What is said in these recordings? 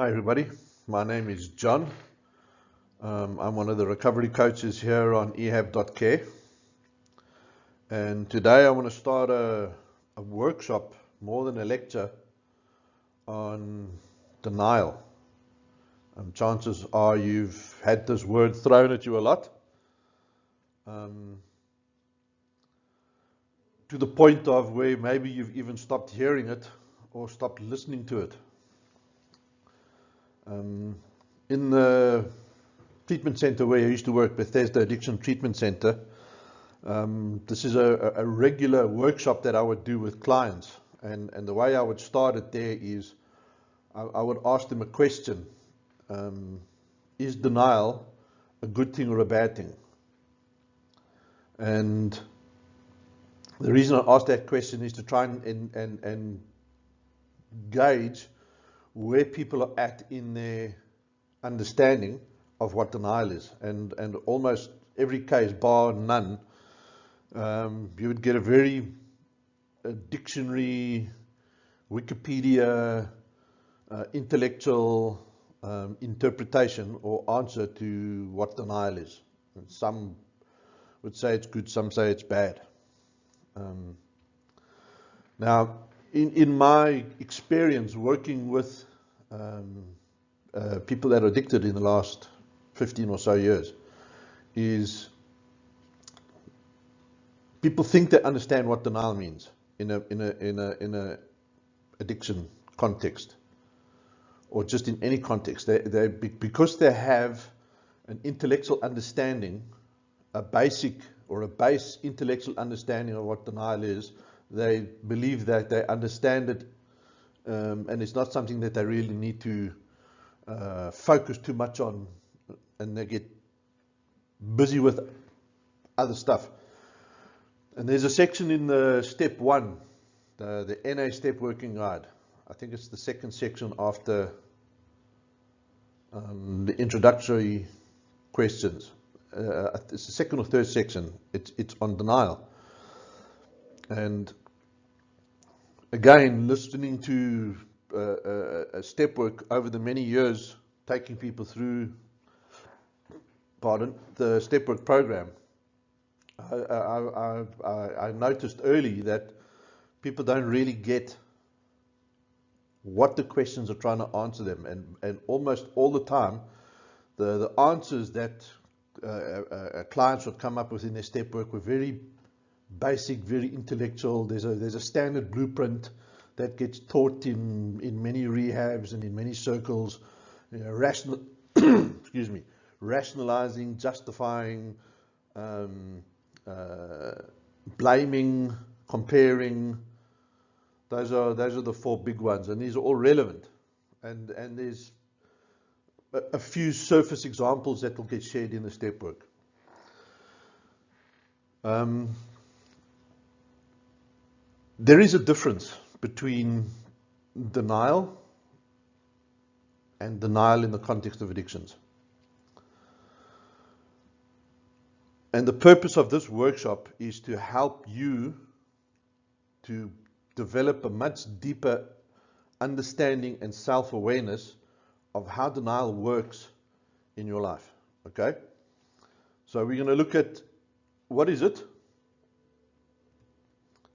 Hi everybody, my name is John. I'm one of the recovery coaches here on ehab.care, and today I want to start a workshop, more than a lecture, on denial. Chances are you've had this word thrown at you a lot, to the point of where maybe you've even stopped hearing it or stopped listening to it. In the treatment center where I used to work, Bethesda Addictions Treatment Centre, this is a regular workshop that I would do with clients, and the way I would start it there is I would ask them a question. Is denial a good thing or a bad thing? And the reason I ask that question is to try and gauge where people are at in their understanding of what denial is. And almost every case, bar none, you would get a dictionary, Wikipedia, intellectual interpretation or answer to what denial is. And some would say it's good, some say it's bad. Now, in my experience working with people that are addicted in the last 15 or so years, is people think they understand what denial means in a addiction context, or just in any context. Because they have an intellectual understanding, a base intellectual understanding of what denial is, they believe that they understand it, and it's not something that they really need to focus too much on, and they get busy with other stuff. And there's a section in the step 1, the NA step working guide. I think it's the second section after the introductory questions. It's the second or third section. It's on denial. And again, listening to a step work over the many years, taking people through, the step work program, I noticed early that people don't really get what the questions are trying to answer them, and almost all the time, the answers that clients would come up with in their step work were very basic, very intellectual. There's a standard blueprint that gets taught in many rehabs and in many circles. Rationalizing, justifying, blaming, comparing. Those are the 4 big ones, and these are all relevant. And there's a few surface examples that will get shared in the step work. There is a difference between denial and denial in the context of addictions. And the purpose of this workshop is to help you to develop a much deeper understanding and self-awareness of how denial works in your life. Okay? So we're going to look at what is it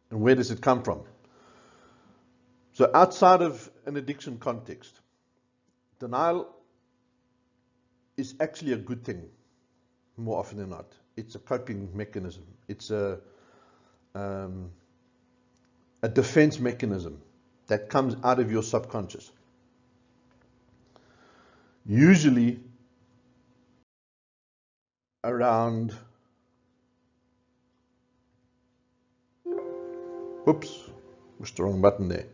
and where does it come from. So outside of an addiction context, denial is actually a good thing more often than not. It's a coping mechanism. It's a defense mechanism that comes out of your subconscious. Usually around, pushed the wrong button there.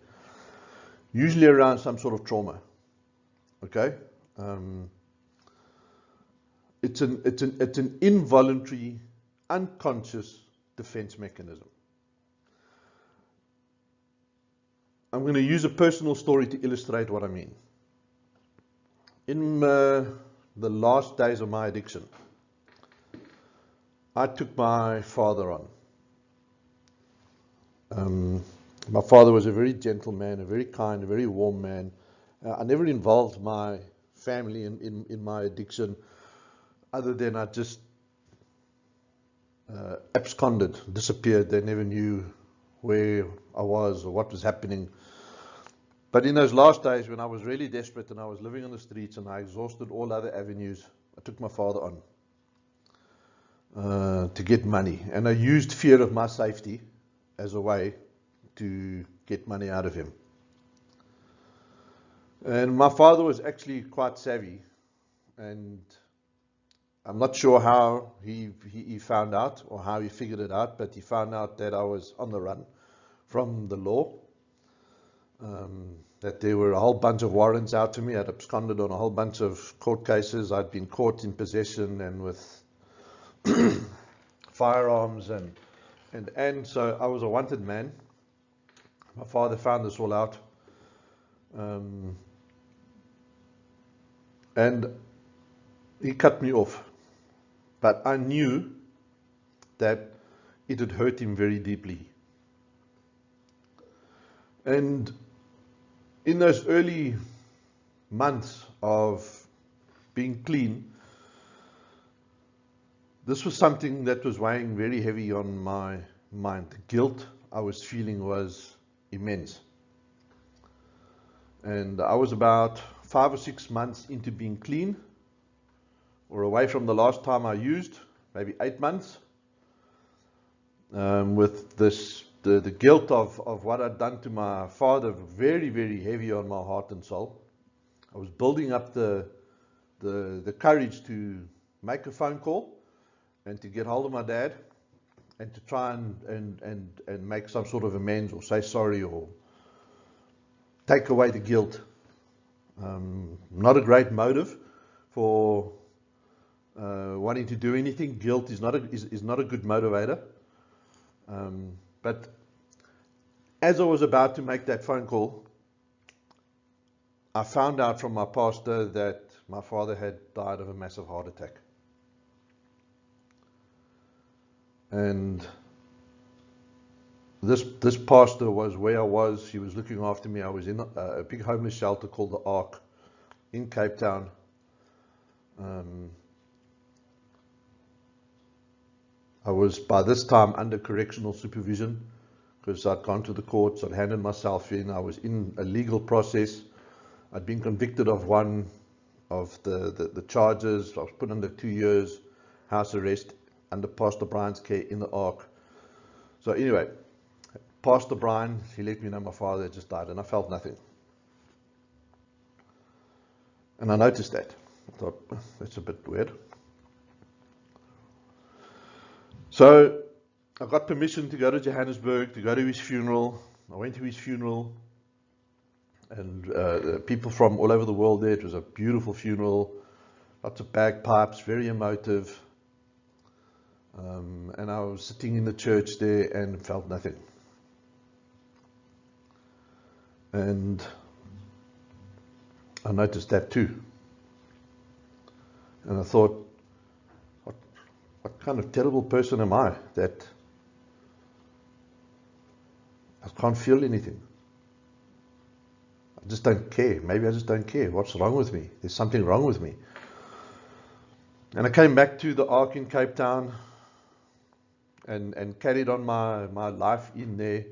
Usually around some sort of trauma. Okay? It's an involuntary, unconscious defense mechanism. I'm going to use a personal story to illustrate what I mean. In the last days of my addiction, I took my father on. My father was a very gentle man, a very kind, a very warm man, I never involved my family in my addiction, other than I just absconded, disappeared. They never knew where I was or what was happening. But in those last days, when I was really desperate and I was living on the streets and I exhausted all other avenues, I took my father on to get money. And I used fear of my safety as a way to get money out of him. And my father was actually quite savvy, and I'm not sure how he found out or how he figured it out, but he found out that I was on the run from the law, that there were a whole bunch of warrants out to me. I'd absconded on a whole bunch of court cases. I'd been caught in possession and with firearms, and so I was a wanted man. My father found this all out, and he cut me off. But I knew that it had hurt him very deeply. And in those early months of being clean, this was something that was weighing very heavy on my mind. The guilt I was feeling was immense. And I was about 5 or 6 months into being clean, or away from the last time I used, maybe 8 months, with the guilt of what I'd done to my father very, very heavy on my heart and soul. I was building up the courage to make a phone call and to get hold of my dad and to try and make some sort of amends or say sorry or take away the guilt. Not a great motive for wanting to do anything. Guilt is not a good motivator. But as I was about to make that phone call, I found out from my pastor that my father had died of a massive heart attack. And this pastor was where I was. He was looking after me. I was in a big homeless shelter called the Ark in Cape Town. I was by this time under correctional supervision because I'd gone to the courts, I'd handed myself in, I was in a legal process. I'd been convicted of one of the charges. I was put under 2 years house arrest under Pastor Brian's care in the Ark. So anyway, Pastor Brian, he let me know my father had just died, and I felt nothing. And I noticed that. I thought, that's a bit weird. So I got permission to go to Johannesburg, to go to his funeral. I went to his funeral, and people from all over the world there. It was a beautiful funeral, lots of bagpipes, very emotive. And I was sitting in the church there and felt nothing. And I noticed that too. And I thought, what kind of terrible person am I that I can't feel anything? I just don't care. Maybe I just don't care. What's wrong with me? There's something wrong with me. And I came back to the Ark in Cape Town and carried on my life in there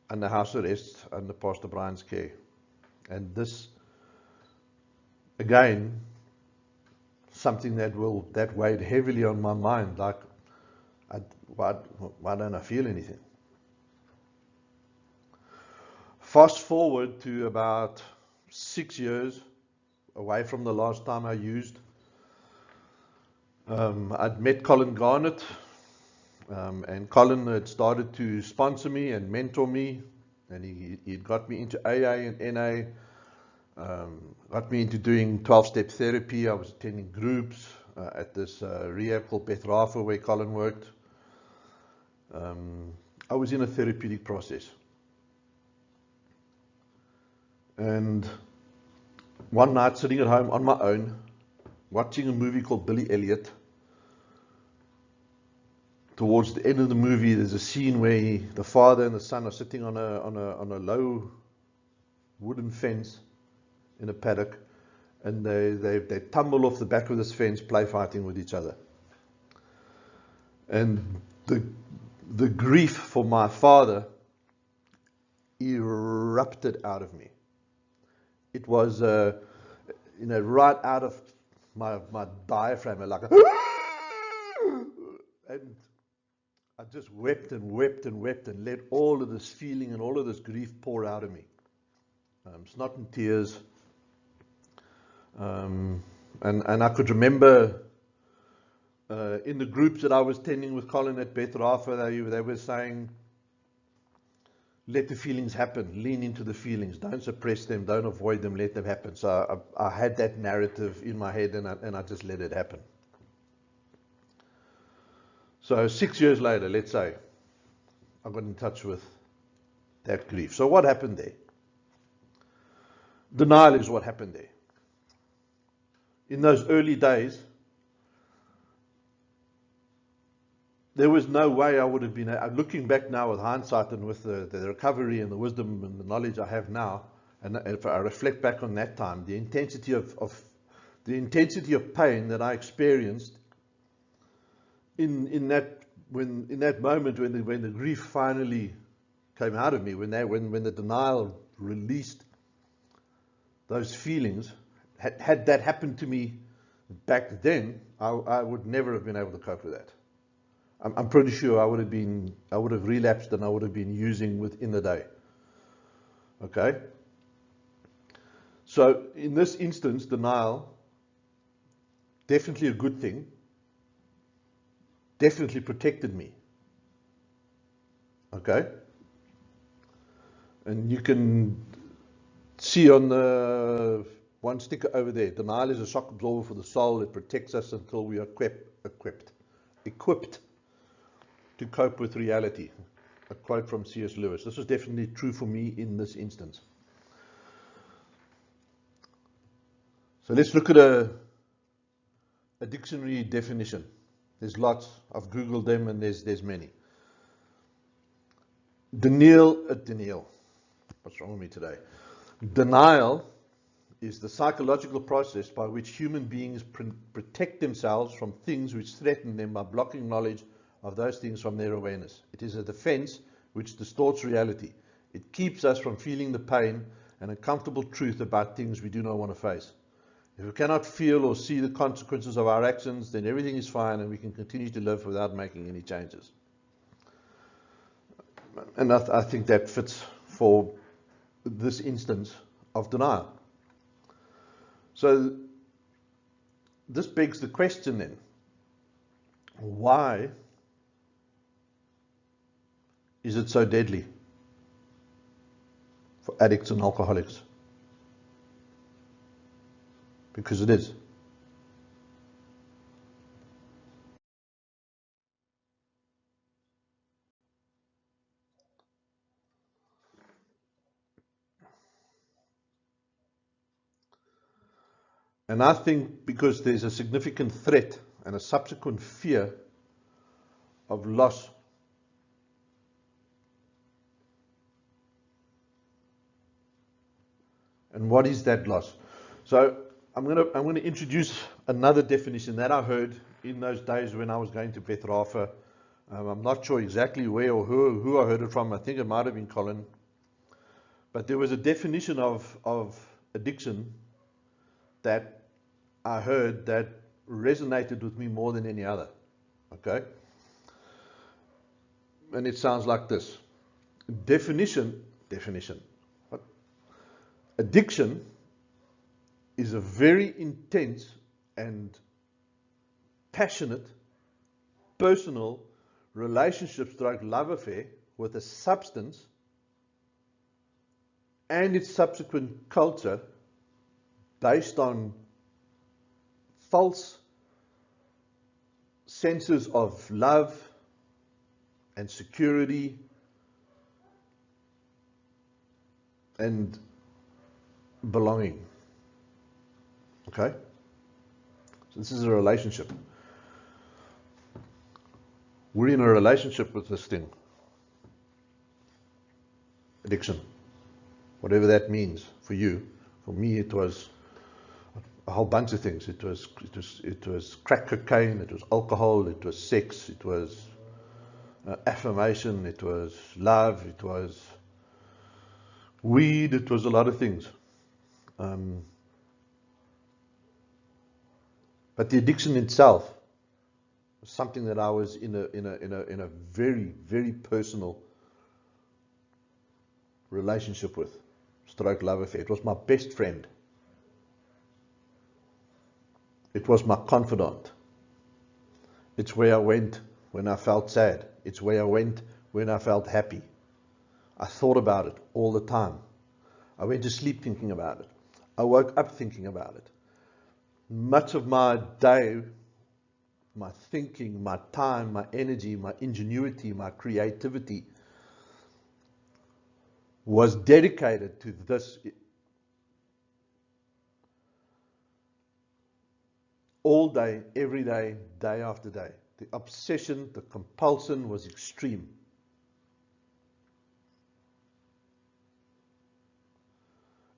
under house arrest under Pastor Brian's care. And this, again, something that weighed heavily on my mind, like, why don't I feel anything? Fast forward to about 6 years away from the last time I used. I'd met Colin Garnett, and Colin had started to sponsor me and mentor me, and he'd got me into AA and NA. Got me into doing 12-step therapy. I was attending groups at this rehab called Bethesda where Colin worked. I was in a therapeutic process. And one night, sitting at home on my own, watching a movie called Billy Elliot, towards the end of the movie, there's a scene where the father and the son are sitting on a low wooden fence, in a paddock, and they tumble off the back of this fence, play fighting with each other. And the grief for my father erupted out of me. It was, right out of my diaphragm, like a and I just wept and wept and wept and let all of this feeling and all of this grief pour out of me. Snot and tears. And I could remember in the groups that I was attending with Colin at Bethesda, they were saying, let the feelings happen, lean into the feelings, don't suppress them, don't avoid them, let them happen. So I had that narrative in my head, and I just let it happen. So 6 years later, let's say, I got in touch with that grief. So what happened there? Denial is what happened there. In those early days, there was no way I would have been, looking back now with hindsight and with the recovery and the wisdom and the knowledge I have now, and if I reflect back on that time, the intensity of pain that I experienced in that moment when the grief finally came out of me, when the denial released those feelings, had that happened to me back then, I would never have been able to cope with that. I'm pretty sure I would have relapsed, and I would have been using within the day. Okay? So in this instance, denial, definitely a good thing, definitely protected me. Okay? And you can see on the one sticker over there, denial is a shock absorber for the soul. It protects us until we are equipped to cope with reality. A quote from C.S. Lewis. This was definitely true for me in this instance. So let's look at a dictionary definition. There's lots. I've Googled them, and there's many. Denial. What's wrong with me today? Denial is the psychological process by which human beings protect themselves from things which threaten them by blocking knowledge of those things from their awareness. It is a defense which distorts reality. It keeps us from feeling the pain and uncomfortable truth about things we do not want to face. If we cannot feel or see the consequences of our actions, then everything is fine and we can continue to live without making any changes. And I think that fits for this instance of denial. So this begs the question then, why is it so deadly for addicts and alcoholics? Because it is. And I think because there's a significant threat and a subsequent fear of loss. And what is that loss? So I'm going to introduce another definition that I heard in those days when I was going to Bethesda. I'm not sure exactly where or who I heard it from. I think it might have been Colin. But there was a definition of addiction that I heard that resonated with me more than any other. Okay? And it sounds like this. Definition. What? Addiction is a very intense and passionate, personal relationship/love affair with a substance and its subsequent culture based on false senses of love and security and belonging. Okay? So this is a relationship. We're in a relationship with this thing. Addiction. Whatever that means for you. For me, it was a whole bunch of things. It was crack cocaine, it was alcohol, it was sex, it was affirmation, it was love, it was weed, it was a lot of things. But the addiction itself was something that I was in a very, very personal relationship with, stroke love affair. It was my best friend. It was my confidant. It's where I went when I felt sad. It's where I went when I felt happy. I thought about it all the time. I went to sleep thinking about it. I woke up thinking about it. Much of my day, my thinking, my time, my energy, my ingenuity, my creativity was dedicated to this. All day, every day, day after day. The obsession, the compulsion was extreme.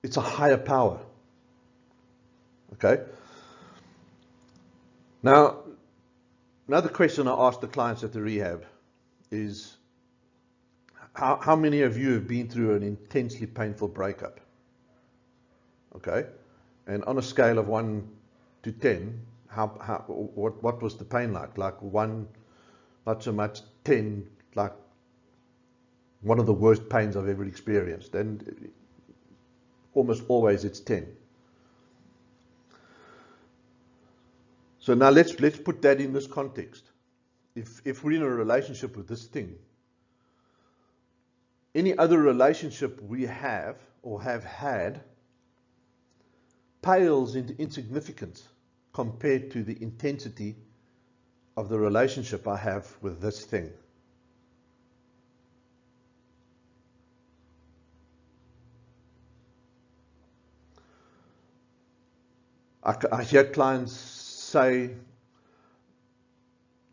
It's a higher power. Okay? Now, another question I ask the clients at the rehab is, how many of you have been through an intensely painful breakup? Okay? And on a scale of 1 to 10, what was the pain like? Like 1, not so much, 10, like one of the worst pains I've ever experienced. And almost always it's 10. So now let's put that in this context. If we're in a relationship with this thing, any other relationship we have or have had pales into insignificance compared to the intensity of the relationship I have with this thing. I hear clients say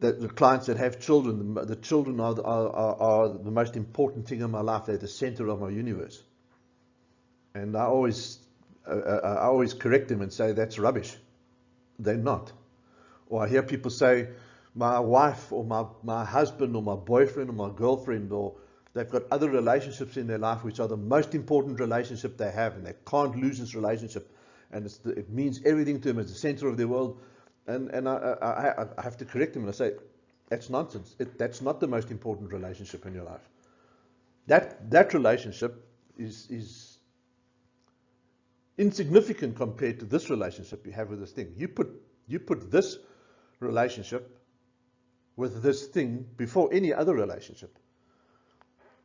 that the clients that have children, the children are the most important thing in my life. They're the center of my universe. And I always correct them and say that's rubbish. They're not. Or I hear people say, my wife or my husband or my boyfriend or my girlfriend, or they've got other relationships in their life which are the most important relationship they have, and they can't lose this relationship. And it means everything to them. It's the center of their world. And I have to correct them and I say, that's nonsense. That's not the most important relationship in your life. That relationship is insignificant compared to this relationship you have with this thing. You put this relationship with this thing before any other relationship.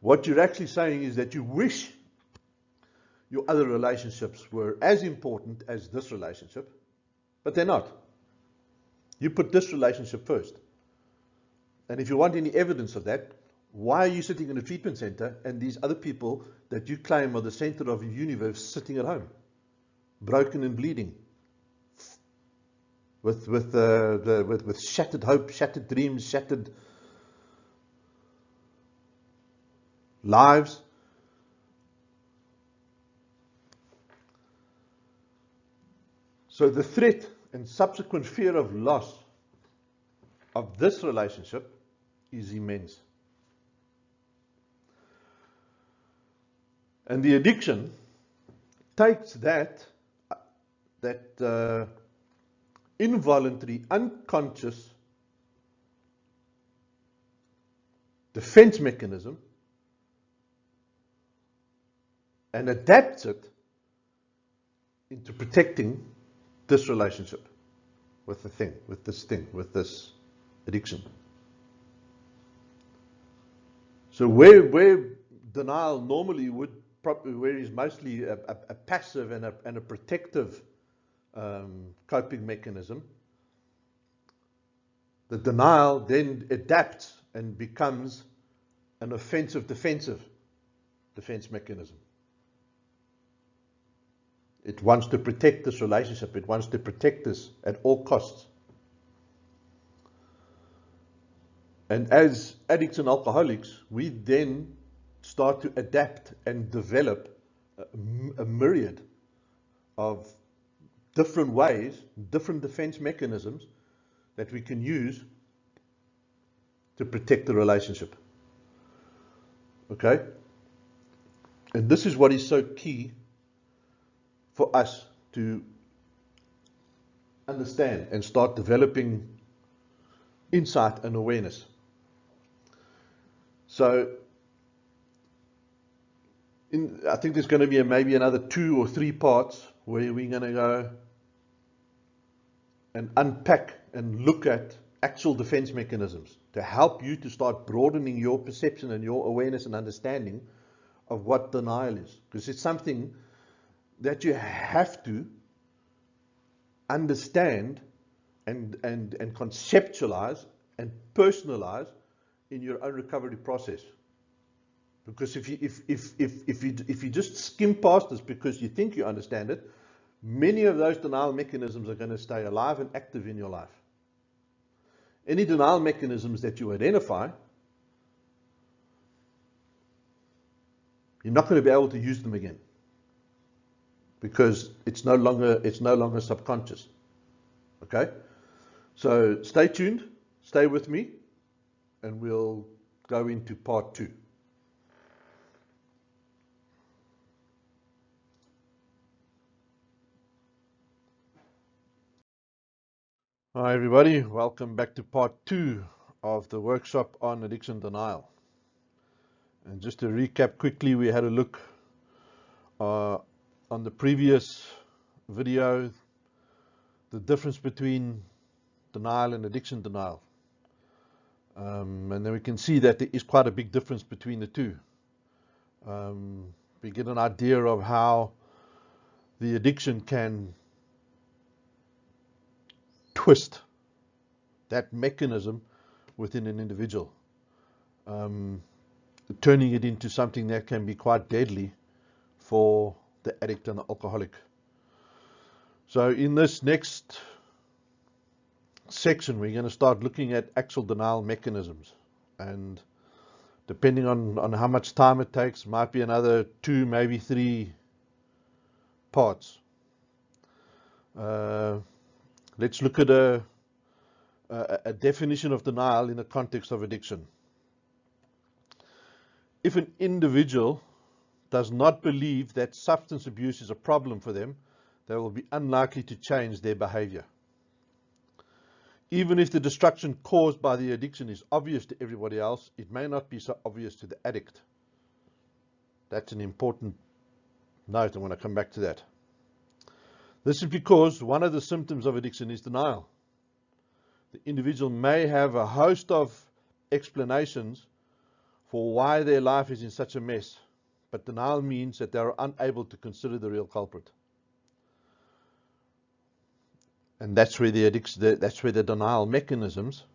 What you're actually saying is that you wish your other relationships were as important as this relationship, but they're not. You put this relationship first. And if you want any evidence of that, why are you sitting in a treatment center and these other people that you claim are the center of your universe sitting at home, broken and bleeding, with shattered hope, shattered dreams, shattered lives? So the threat and subsequent fear of loss of this relationship is immense. And the addiction takes that involuntary, unconscious defense mechanism and adapts it into protecting this relationship with the thing, with this addiction. So where denial normally would probably, where is mostly a passive and a protective coping mechanism, the denial then adapts and becomes an offensive defensive defense mechanism. It wants to protect this relationship. It wants to protect this at all costs. And as addicts and alcoholics, we then start to adapt and develop a myriad of different ways, different defense mechanisms that we can use to protect the relationship. Okay? And this is what is so key for us to understand and start developing insight and awareness. So, I think there's going to be maybe another 2 or 3 parts where we're going to go and unpack and look at actual defense mechanisms to help you to start broadening your perception and your awareness and understanding of what denial is. Because it's something that you have to understand and conceptualize and personalize in your own recovery process. Because if you just skim past this because you think you understand it, many of those denial mechanisms are going to stay alive and active in your life. Any denial mechanisms that you identify, you're not going to be able to use them again because it's no longer subconscious. Okay? So stay tuned, stay with me, and we'll go into part 2. Hi everybody, welcome back to part 2 of the workshop on addiction denial. And just to recap quickly, we had a look on the previous video, the difference between denial and addiction denial. And then we can see that there is quite a big difference between the two. We get an idea of how the addiction can twist that mechanism within an individual, turning it into something that can be quite deadly for the addict and the alcoholic. So in this next section, we're going to start looking at actual denial mechanisms, and depending on how much time it takes, might be another 2, maybe 3 parts. Let's look at a definition of denial in the context of addiction. If an individual does not believe that substance abuse is a problem for them, they will be unlikely to change their behavior. Even if the destruction caused by the addiction is obvious to everybody else, it may not be so obvious to the addict. That's an important note. I want to come back to that. This is because one of the symptoms of addiction is denial. The individual may have a host of explanations for why their life is in such a mess, but denial means that they are unable to consider the real culprit. And that's where the denial mechanisms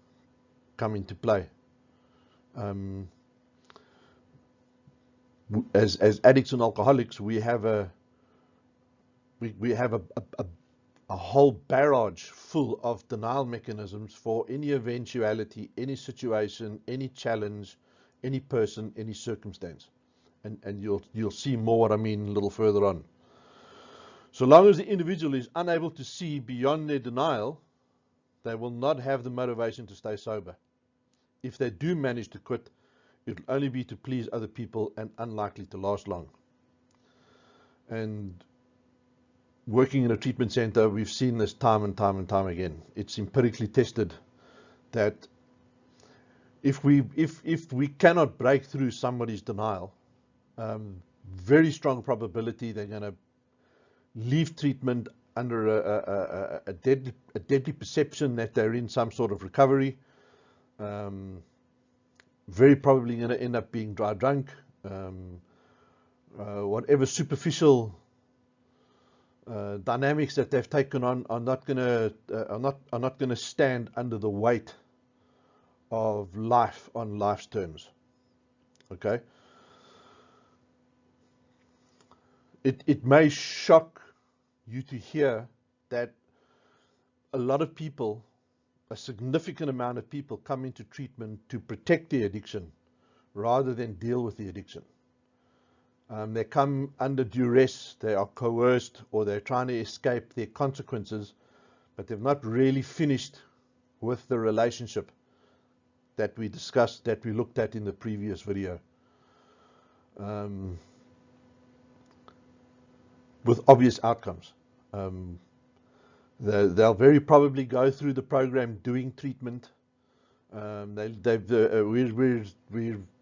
come into play. As addicts and alcoholics, we have a whole barrage full of denial mechanisms for any eventuality, any situation, any challenge, any person, any circumstance. And you'll see more what I mean a little further on. So long as the individual is unable to see beyond their denial, they will not have the motivation to stay sober. If they do manage to quit, it will only be to please other people and unlikely to last long. And working in a treatment center, we've seen this time and time and time again. It's empirically tested that if we cannot break through somebody's denial, very strong probability they're going to leave treatment under a deadly perception that they're in some sort of recovery. Very probably going to end up being dry drunk. Whatever superficial dynamics that they've taken on are not going to stand under the weight of life on life's terms. Okay. It may shock you to hear that a lot of people, a significant amount of people, come into treatment to protect the addiction rather than deal with the addiction. They come under duress, they are coerced, or they're trying to escape their consequences, but they've not really finished with the relationship that we discussed, that we looked at in the previous video. With obvious outcomes. They'll very probably go through the program doing treatment.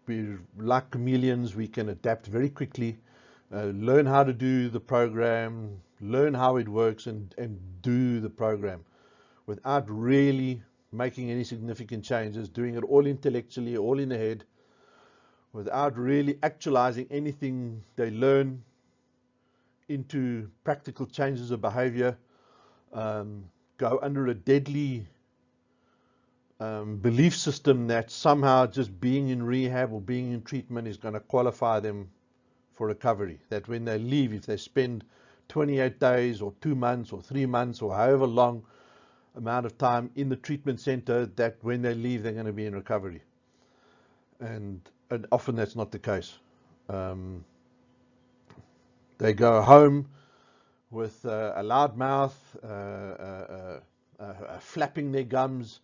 We're like chameleons. We can adapt very quickly, learn how to do the program, learn how it works, and do the program without really making any significant changes, doing it all intellectually, all in the head, without really actualizing anything they learn into practical changes of behavior. Go under a deadly belief system that somehow just being in rehab or being in treatment is going to qualify them for recovery. That when they leave, if they spend 28 days or 2 months or 3 months or however long amount of time in the treatment center, that when they leave, they're going to be in recovery. And often that's not the case. They go home with a loud mouth, flapping their gums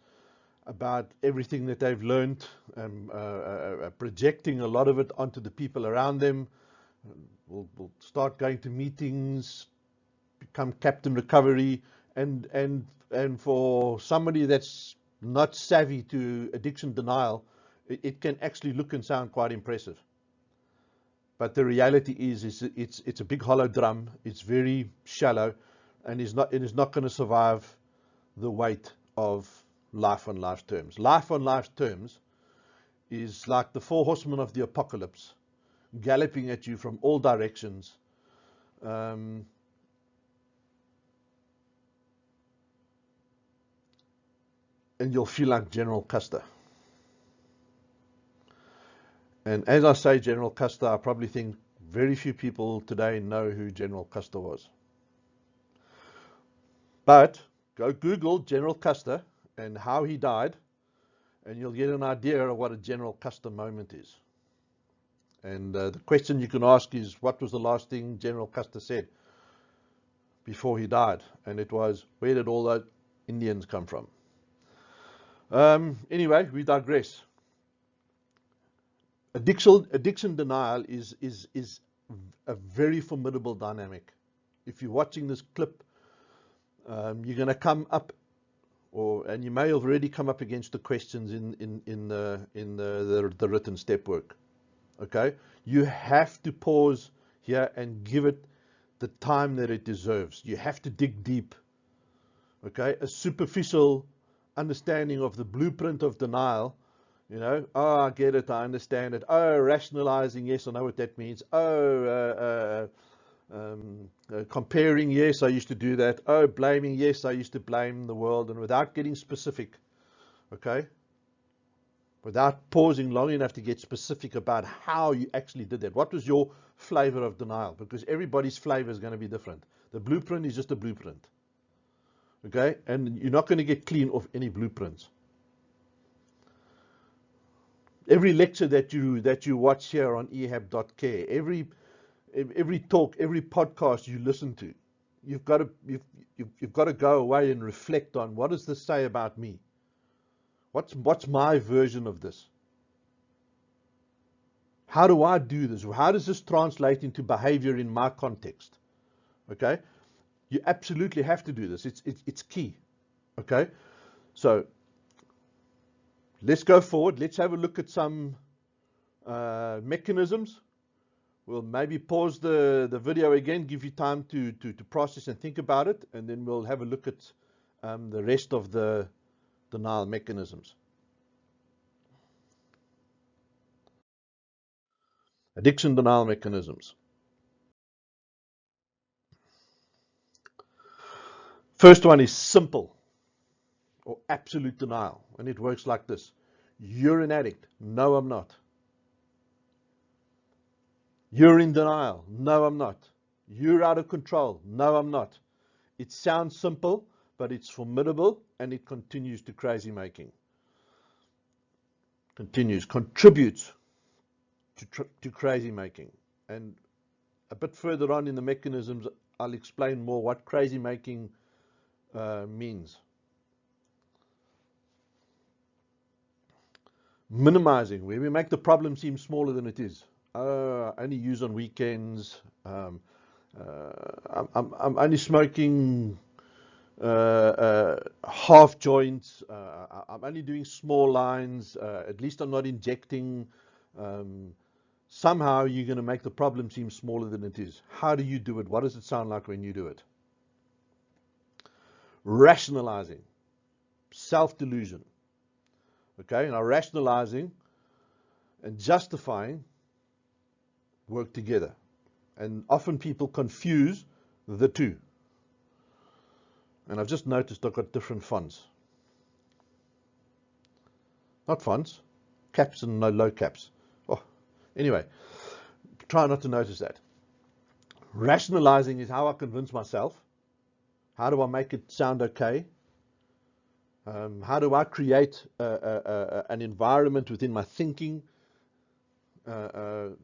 about everything that they've learned, projecting a lot of it onto the people around them. Will start going to meetings, become Captain Recovery, and for somebody that's not savvy to addiction denial, it can actually look and sound quite impressive. But the reality is it's a big hollow drum. It's very shallow, and it is not going to survive the weight of life on life terms. Life on life terms is like the 4 horsemen of the apocalypse, galloping at you from all directions. And you'll feel like General Custer. And as I say General Custer, I probably think very few people today know who General Custer was. But go Google General Custer and how he died, and you'll get an idea of what a General Custer moment is. And the question you can ask is, what was the last thing General Custer said before he died? And it was, where did all those Indians come from? Anyway, we digress. Addiction denial is a very formidable dynamic. If you're watching this clip, you're going to come up, and you may have already come up against the questions in the written step work. Okay, you have to pause here and give it the time that it deserves. You have to dig deep. Okay, a superficial understanding of the blueprint of denial. You know, oh, I get it, I understand it. Oh, rationalizing, yes, I know what that means. Oh, comparing, yes, I used to do that. Oh, blaming, yes, I used to blame the world. And without getting specific, okay, without pausing long enough to get specific about how you actually did that. What was your flavor of denial? Because everybody's flavor is going to be different. The blueprint is just a blueprint. Okay, and you're not going to get clean off any blueprints. Every lecture that you watch here on ehab.care, every talk, every podcast you listen to, you've got to go away and reflect on, what does this say about me? What's my version of this? How do I do this? How does this translate into behavior in my context? Okay, you absolutely have to do this. It's key. Okay, so let's go forward. Let's have a look at some mechanisms. We'll maybe pause the video again, give you time to process and think about it, and then we'll have a look at the rest of the denial mechanisms. Addiction denial mechanisms. First one is simple or absolute denial, and it works like this. You're an addict. No, I'm not. You're in denial. No, I'm not. You're out of control. No, I'm not. It sounds simple, but it's formidable, and it continues to crazy making. Contributes to crazy making. And a bit further on in the mechanisms, I'll explain more what crazy making means. Minimizing, where we make the problem seem smaller than it is. Only use on weekends. I'm only smoking half joints. I'm only doing small lines. At least I'm not injecting. Somehow you're going to make the problem seem smaller than it is. How do you do it? What does it sound like when you do it? Rationalizing, self-delusion. Okay, now rationalizing and justifying work together. And often people confuse the two. And I've just noticed I've got different fonts. Not fonts, caps and no low caps. Oh, anyway, try not to notice that. Rationalizing is how I convince myself. How do I make it sound okay? How do I create an environment within my thinking that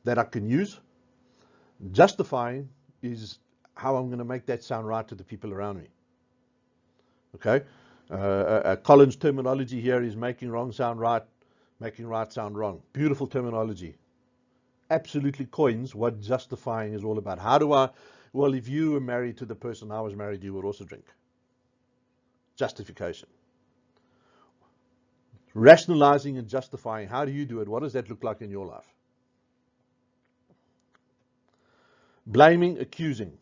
I can use? Justifying is how I'm going to make that sound right to the people around me. Okay? Colin's terminology here is making wrong sound right, making right sound wrong. Beautiful terminology. Absolutely coins what justifying is all about. How do I, well, if you were married to the person I was married to, you would also drink. Justification. Rationalizing and justifying. How do you do it? What does that look like in your life? Blaming, accusing.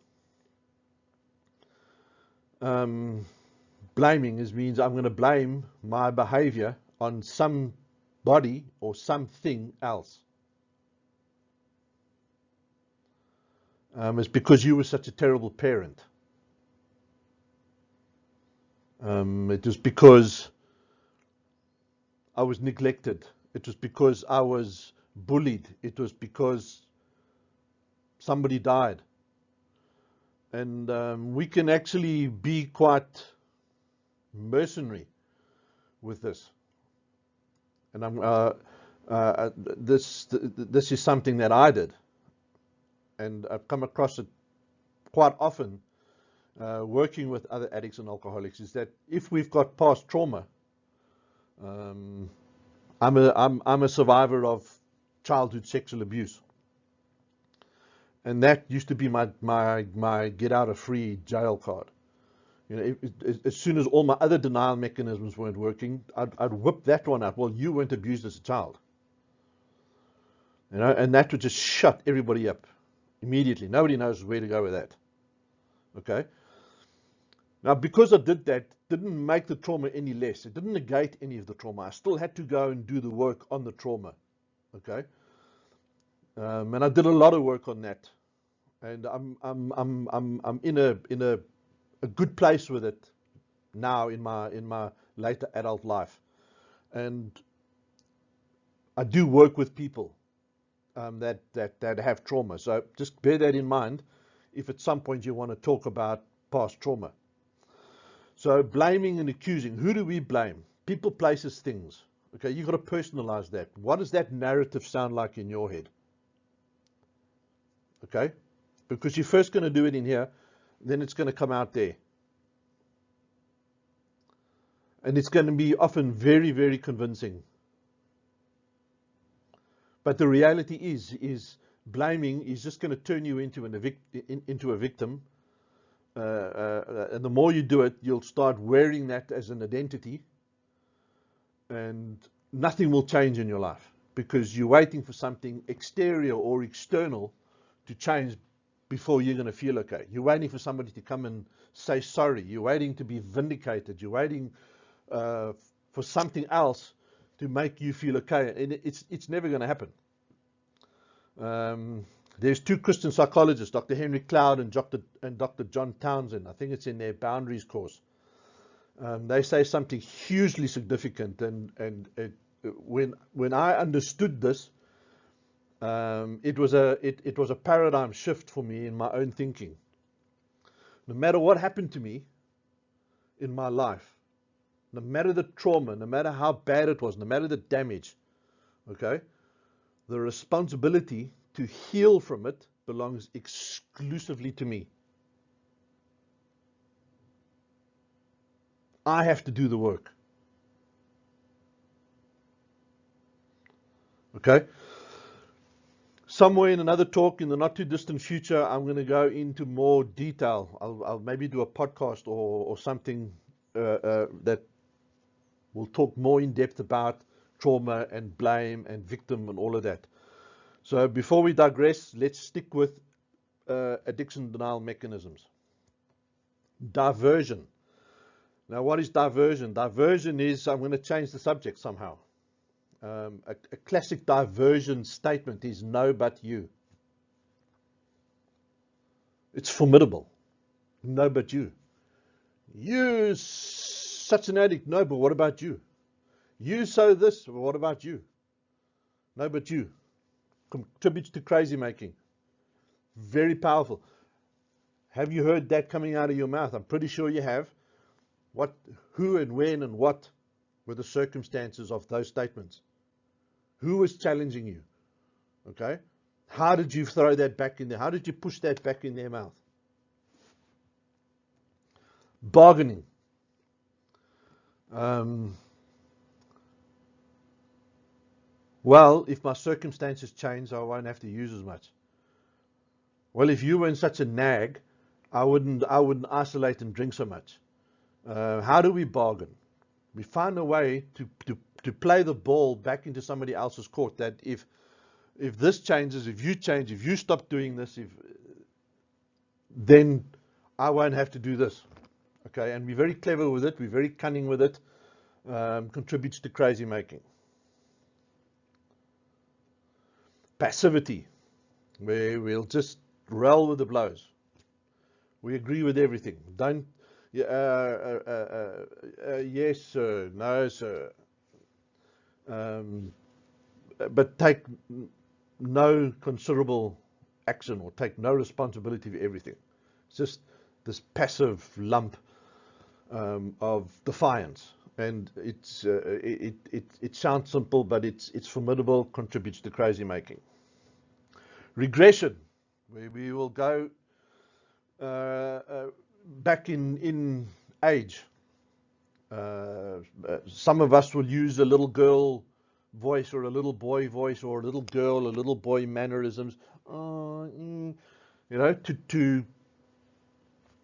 Blaming means I'm going to blame my behavior on somebody or something else. It's because you were such a terrible parent. It was because I was neglected. It was because I was bullied. It was because somebody died. And we can actually be quite mercenary with this. And this is something that I did. And I've come across it quite often working with other addicts and alcoholics, is that if we've got past trauma, I'm a survivor of childhood sexual abuse. And that used to be my get out of free jail card. You know, as soon as all my other denial mechanisms weren't working, I'd whip that one out. Well, you weren't abused as a child. You know, and that would just shut everybody up immediately. Nobody knows where to go with that. Okay? Now, because I did that, didn't make the trauma any less. It didn't negate any of the trauma. I still had to go and do the work on the trauma. Okay? And I did a lot of work on that. And I'm in a good place with it now in my later adult life. And I do work with people that have trauma. So just bear that in mind if at some point you want to talk about past trauma. So blaming and accusing. Who do we blame? People, places, things. Okay, you've got to personalize that. What does that narrative sound like in your head? Okay? Because you're first going to do it in here, then it's going to come out there. And it's going to be often very, very convincing. But the reality is blaming is just going to turn you into a victim. And the more you do it, you'll start wearing that as an identity. And nothing will change in your life because you're waiting for something exterior or external to change before you're going to feel okay. You're waiting for somebody to come and say sorry. You're waiting to be vindicated. You're waiting for something else to make you feel okay. And it's never going to happen. There's two Christian psychologists, Dr. Henry Cloud and Dr. John Townsend. I think it's in their Boundaries course. They say something hugely significant, and when I understood this, it was a paradigm shift for me in my own thinking. No matter what happened to me in my life, no matter the trauma, no matter how bad it was, no matter the damage, okay, the responsibility to heal from it belongs exclusively to me. I have to do the work. Okay? Somewhere in another talk in the not too distant future, I'm going to go into more detail. I'll maybe do a podcast or something that will talk more in depth about trauma and blame and victim and all of that. So before we digress, let's stick with addiction denial mechanisms. Diversion. Now, what is diversion? Diversion is, I'm going to change the subject somehow. A classic diversion statement is no but you. It's formidable. No but you. You're such an addict. No, but what about you? You so this, but what about you? No but you. Contributes to crazy making. Very powerful. Have you heard that coming out of your mouth? I'm pretty sure you have. What, who and when and what were the circumstances of those statements? Who was challenging you? Okay? How did you throw that back in there? How did you push that back in their mouth? Bargaining. Well, if my circumstances change, I won't have to use as much. Well, if you weren't such a nag, I wouldn't isolate and drink so much. How do we bargain? We find a way to play the ball back into somebody else's court, that if this changes, if you change, if you stop doing this, then I won't have to do this. Okay, and we're very clever with it, we're very cunning with it, contributes to crazy making. Passivity, where we'll just roll with the blows. We agree with everything. Don't, yes sir, no sir. But take no considerable action or take no responsibility for everything. It's just this passive lump of defiance, and it sounds simple, but it's formidable. Contributes to crazy making. Regression, where we will go back in age. Some of us will use a little girl voice or a little boy voice, or a little girl, a little boy mannerisms, you know, to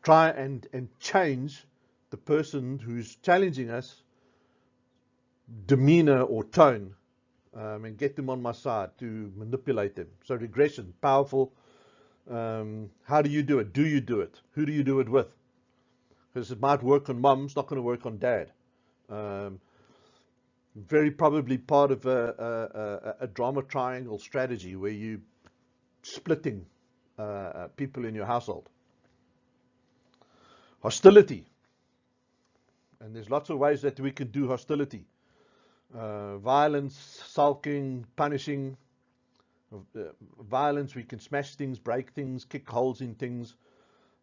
try and change the person who's challenging us demeanor or tone, and get them on my side, to manipulate them. So regression, powerful. How do you do it? Do you do it? Who do you do it with? Because it might work on mum, it's not going to work on dad. Very probably part of a drama triangle strategy, where you splitting people in your household. Hostility. And there's lots of ways that we can do hostility. Violence, sulking, punishing. Violence, we can smash things, break things, kick holes in things.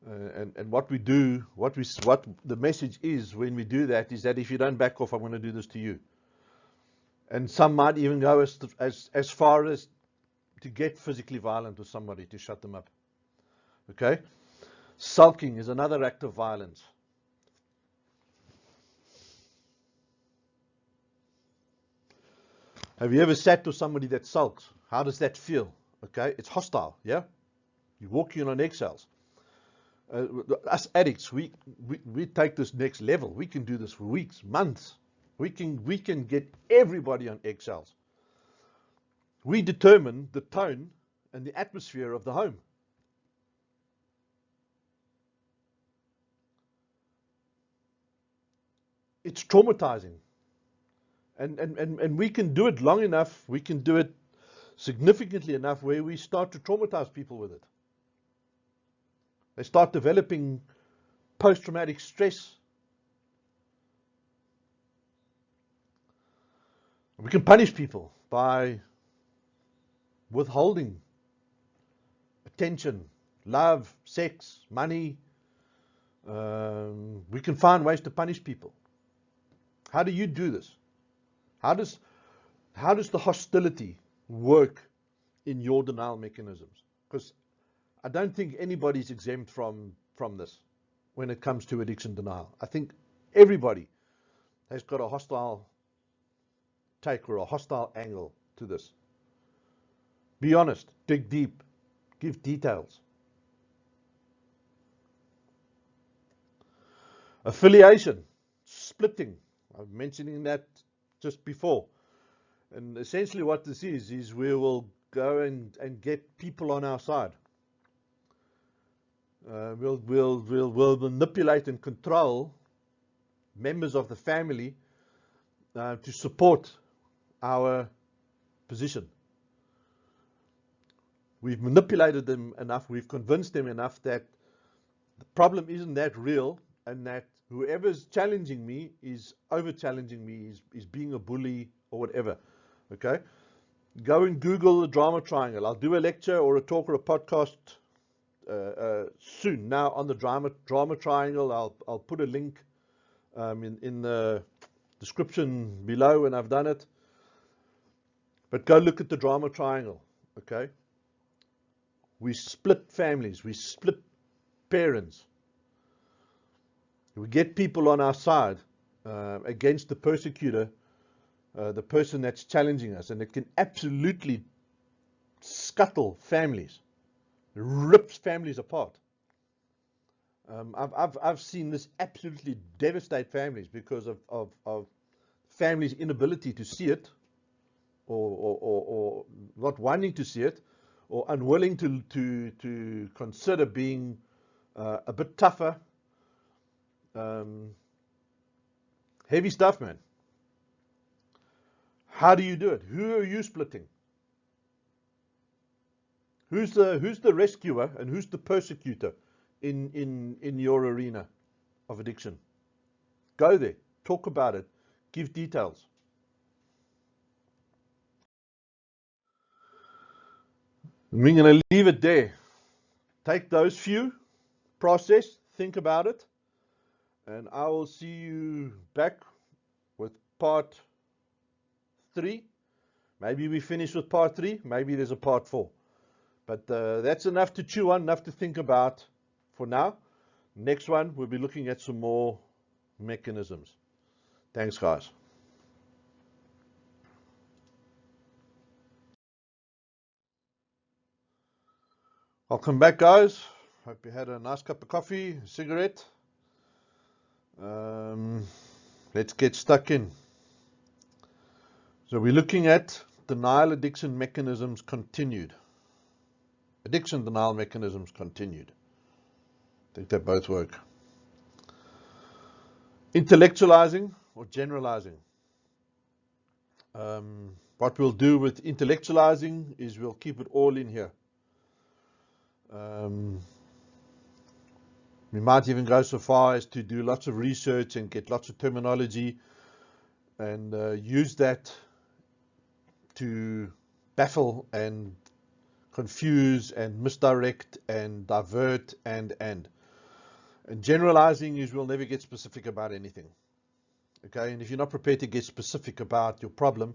And what we do, what the message is when we do that, is that if you don't back off, I'm going to do this to you. And some might even go as far as to get physically violent with somebody to shut them up. Okay? Sulking is another act of violence. Have you ever sat with somebody that sulks? How does that feel? Okay? It's hostile, yeah? You're walking on eggshells. Us addicts, we take this next level. We can do this for weeks, months. We can get everybody on eggshells. We determine the tone and the atmosphere of the home. It's traumatizing. And we can do it long enough, we can do it significantly enough, where we start to traumatize people with it. They start developing post-traumatic stress. We can punish people by withholding attention, love, sex, money. We can find ways to punish people. How do you do this? How does the hostility work in your denial mechanisms, because I don't think anybody's exempt from this when it comes to addiction denial. I think everybody has got a hostile take or a hostile angle to this. Be honest, dig deep, give details. Affiliation, splitting. I'm mentioning that just before. And essentially what this is we will go and get people on our side. We'll manipulate and control members of the family to support our position. We've manipulated them enough, we've convinced them enough that the problem isn't that real, and that whoever's challenging me is over-challenging me, is being a bully or whatever. Okay? Go and Google the drama triangle. I'll do a lecture or a talk or a podcast soon. Now on the drama triangle, I'll put a link in the description below when I've done it. But go look at the drama triangle. Okay? We split families. We split parents. We get people on our side against the persecutor, the person that's challenging us, and it can absolutely scuttle families, rips families apart. I've seen this absolutely devastate families because of families' inability to see it, or not wanting to see it, or unwilling to consider being a bit tougher. Heavy stuff, man. How do you do it? Who are you splitting? Who's the rescuer and who's the persecutor in your arena of addiction? Go there, talk about it, give details. We're going to leave it there. Take those few, process, think about it, and I will see you back with part 3. Maybe we finish with part 3, maybe there's a part 4. But that's enough to chew on, enough to think about for now. Next one, we'll be looking at some more mechanisms. Thanks, guys. Welcome back, guys. Hope you had a nice cup of coffee, a cigarette. Let's get stuck in. So we're looking at denial addiction mechanisms continued. Addiction denial mechanisms continued. I think they both work. Intellectualizing or generalizing. What we'll do with intellectualizing is we'll keep it all in here. We might even go so far as to do lots of research and get lots of terminology and use that to baffle and confuse and misdirect and divert and generalizing is we'll never get specific about anything. Okay, and if you're not prepared to get specific about your problem,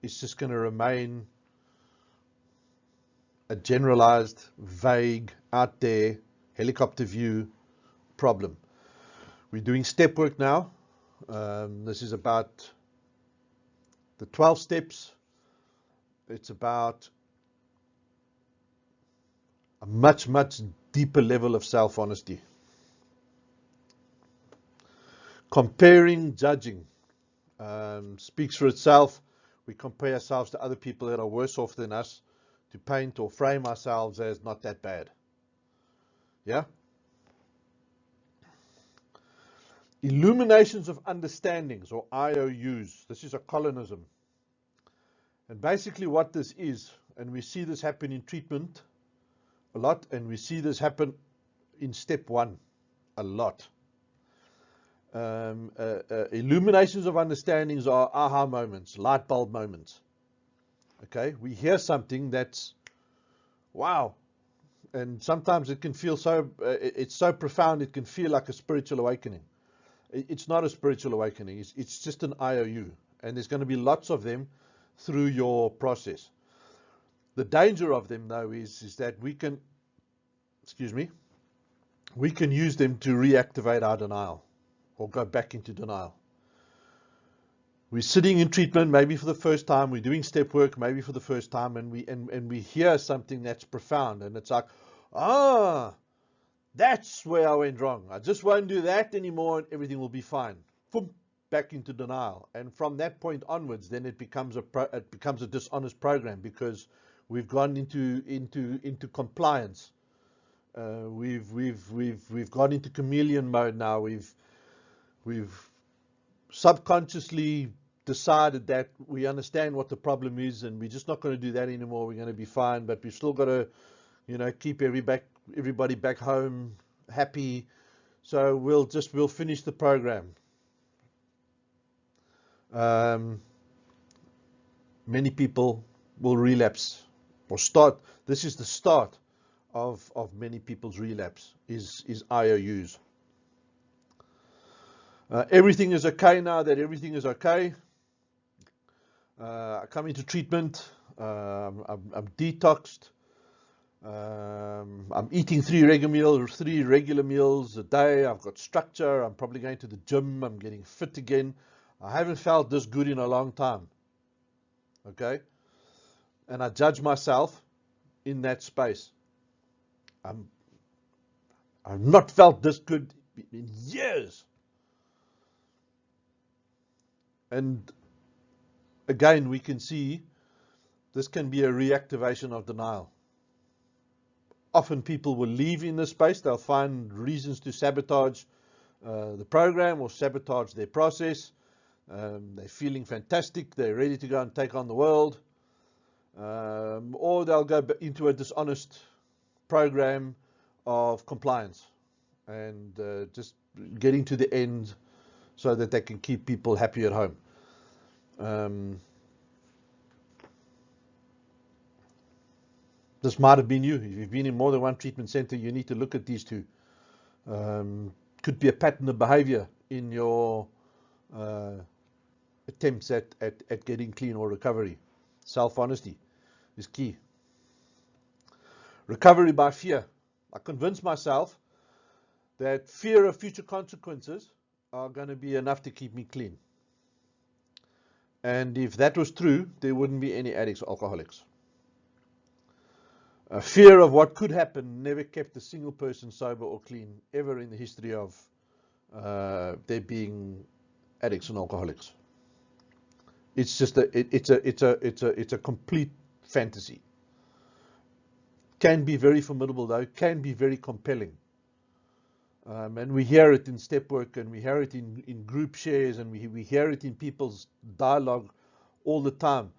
it's just going to remain a generalized, vague, out there, helicopter view problem. We're doing step work now. This is about the 12 steps. It's about a much, much deeper level of self-honesty. Comparing, judging speaks for itself. We compare ourselves to other people that are worse off than us to paint or frame ourselves as not that bad. Yeah? Illuminations of understandings, or IOUs. This is a colonism. And basically what this is, and we see this happen in treatment a lot, and we see this happen in step 1 a lot. Illuminations of understandings are aha moments, light bulb moments. Okay, we hear something that's wow, and sometimes it can feel so, it's so profound it can feel like a spiritual awakening. It's not a spiritual awakening, it's just an IOU, and there's going to be lots of them through your process. The danger of them, though, is that we can, we can use them to reactivate our denial or go back into denial. We're sitting in treatment, maybe for the first time. We're doing step work, maybe for the first time, and we hear something that's profound, and it's like, that's where I went wrong. I just won't do that anymore, and everything will be fine. Boom, back into denial, and from that point onwards, then it becomes a dishonest program, because we've gone into compliance. We've gone into chameleon mode now. We've subconsciously decided that we understand what the problem is, and we're just not going to do that anymore. We're going to be fine, but we've still got to, keep everybody back home happy. So we'll finish the program. Many people will relapse or start. This is the start of many people's relapse is IOUs. Everything is okay now that everything is okay. I come into treatment. I'm detoxed. I'm eating 3 regular meals a day. I've got structure. I'm probably going to the gym. I'm getting fit again. I haven't felt this good in a long time. Okay? And I judge myself in that space. I've not felt this good in years. And again, we can see this can be a reactivation of denial. Often people will leave in this space. They'll find reasons to sabotage the program or sabotage their process. They're feeling fantastic. They're ready to go and take on the world. Or they'll go into a dishonest program of compliance and just getting to the end so that they can keep people happy at home. This might have been you. If you've been in more than one treatment center, you need to look at these two. Could be a pattern of behavior in your attempts at getting clean or recovery. Self-honesty is key. Recovery by fear. I convinced myself that fear of future consequences are going to be enough to keep me clean. And if that was true, there wouldn't be any addicts or alcoholics. Fear of what could happen never kept a single person sober or clean ever in the history of there being addicts and alcoholics. It's just it's a complete fantasy. Can be very formidable though. Can be very compelling. And we hear it in step work, and we hear it in group shares, and we hear it in people's dialogue all the time,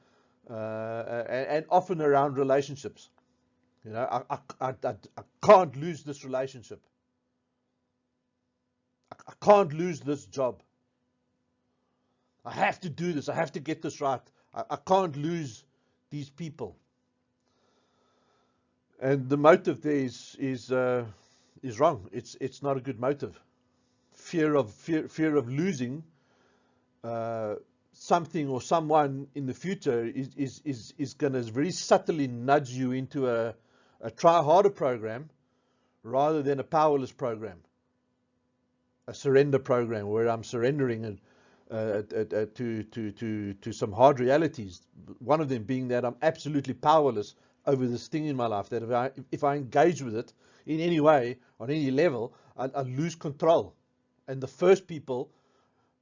and often around relationships. I can't lose this relationship. I can't lose this job. I have to do this. I have to get this right. I can't lose these people. And the motive there is wrong. It's not a good motive. Fear of losing something or someone in the future is going to very subtly nudge you into a try harder program rather than a powerless program, a surrender program where I'm surrendering to some hard realities. One of them being that I'm absolutely powerless over this thing in my life. That if I engage with it in any way, on any level, I lose control. And the first people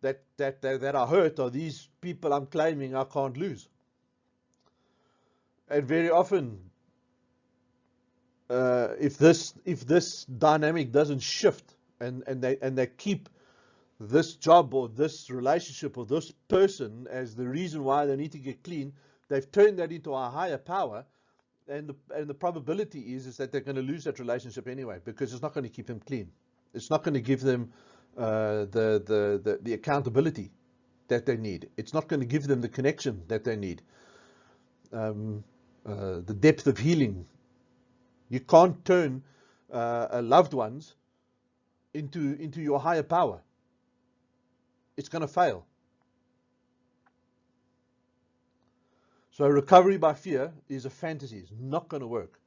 that are hurt are these people I'm claiming I can't lose. And very often, if this dynamic doesn't shift, and they keep this job or this relationship or this person as the reason why they need to get clean, they've turned that into a higher power, and the probability is that they're going to lose that relationship anyway, because it's not going to keep them clean. It's not going to give them the accountability that they need. It's not going to give them the connection that they need. The depth of healing. You can't turn loved ones into your higher power. It's going to fail. So recovery by fear is a fantasy. It's not going to work.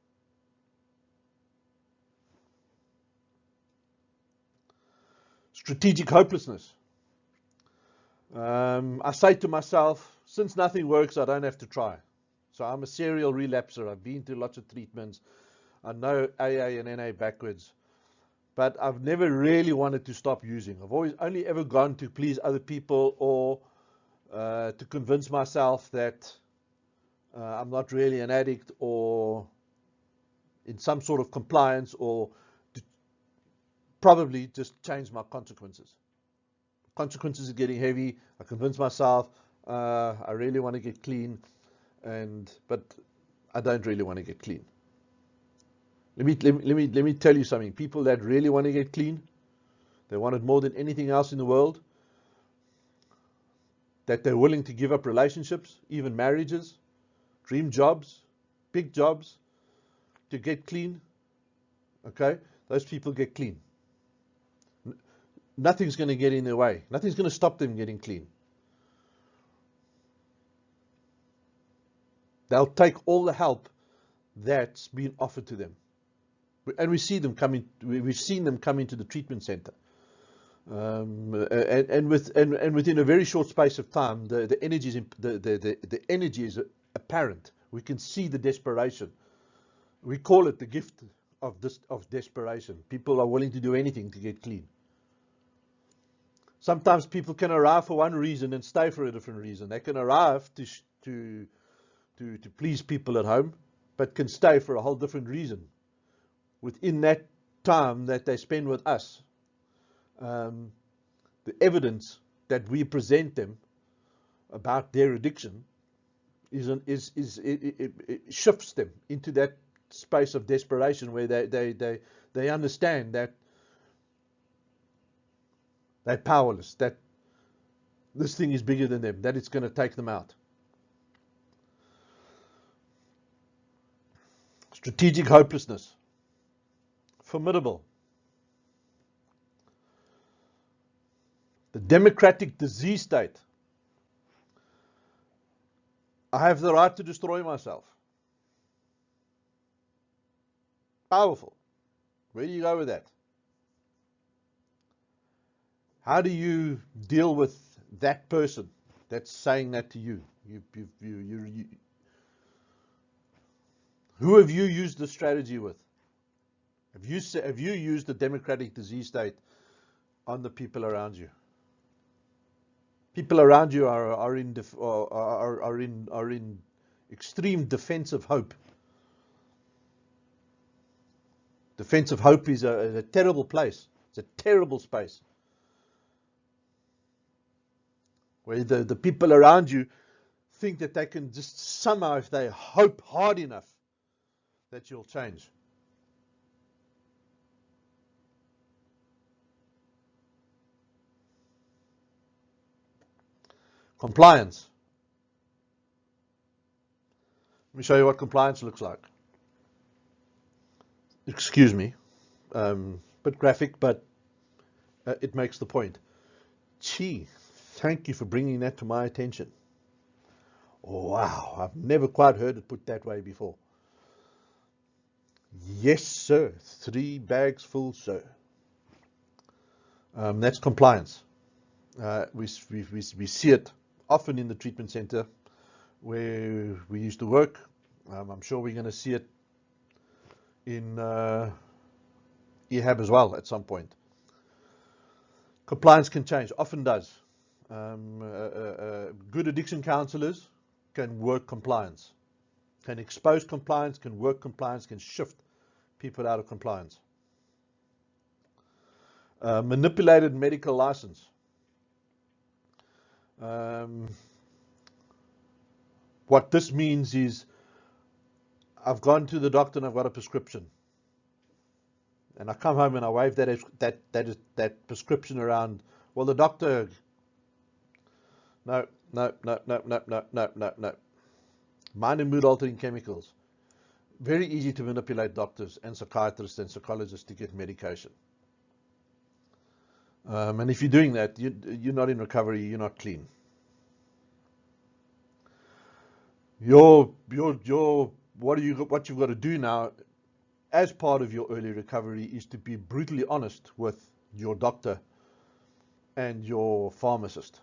Strategic hopelessness. I say to myself, since nothing works, I don't have to try. So I'm a serial relapser. I've been through lots of treatments. I know AA and NA backwards. But I've never really wanted to stop using. I've always only ever gone to please other people or to convince myself that I'm not really an addict or in some sort of compliance, or to probably just change my consequences. Consequences are getting heavy. I convince myself I really want to get clean, but I don't really want to get clean. Let me tell you something. People that really want to get clean, they want it more than anything else in the world. That they're willing to give up relationships, even marriages, dream jobs, big jobs, to get clean. Okay, those people get clean. Nothing's going to get in their way. Nothing's going to stop them getting clean. They'll take all the help that's been offered to them. And we see them coming. We've seen them come into the treatment center, and within a very short space of time, the energy is apparent. We can see the desperation. We call it the gift of desperation. People are willing to do anything to get clean. Sometimes people can arrive for one reason and stay for a different reason. They can arrive to please people at home, but can stay for a whole different reason. Within that time that they spend with us, the evidence that we present them about their addiction it shifts them into that space of desperation where they understand that they're powerless, that this thing is bigger than them, that it's going to take them out. Strategic hopelessness. Formidable. The democratic disease state. I have the right to destroy myself. Powerful. Where do you go with that? How do you deal with that person that's saying that to you? Who have you used the strategy with? Have you used the democratic disease state on the people around you? People around you are in extreme defensive hope. Defensive hope is a terrible place. It's a terrible space where the people around you think that they can just somehow, if they hope hard enough, that you'll change. Compliance. Let me show you what compliance looks like. Excuse me, bit graphic, but it makes the point. Gee, thank you for bringing that to my attention. Wow, I've never quite heard it put that way before. Yes, sir. 3 bags full, sir. That's compliance. We see it often in the treatment center where we used to work. I'm sure we're going to see it in ehab as well at some point. Compliance can change, often does. Good addiction counsellors can work compliance, can expose compliance, can work compliance, can shift people out of compliance. Manipulated medical license. What this means is I've gone to the doctor and I've got a prescription. And I come home and I wave that prescription around. Well, the doctor, no. Mind and mood altering chemicals. Very easy to manipulate doctors and psychiatrists and psychologists to get medication. And if you're doing that, you're not in recovery, you're not clean. what you've got to do now as part of your early recovery is to be brutally honest with your doctor and your pharmacist.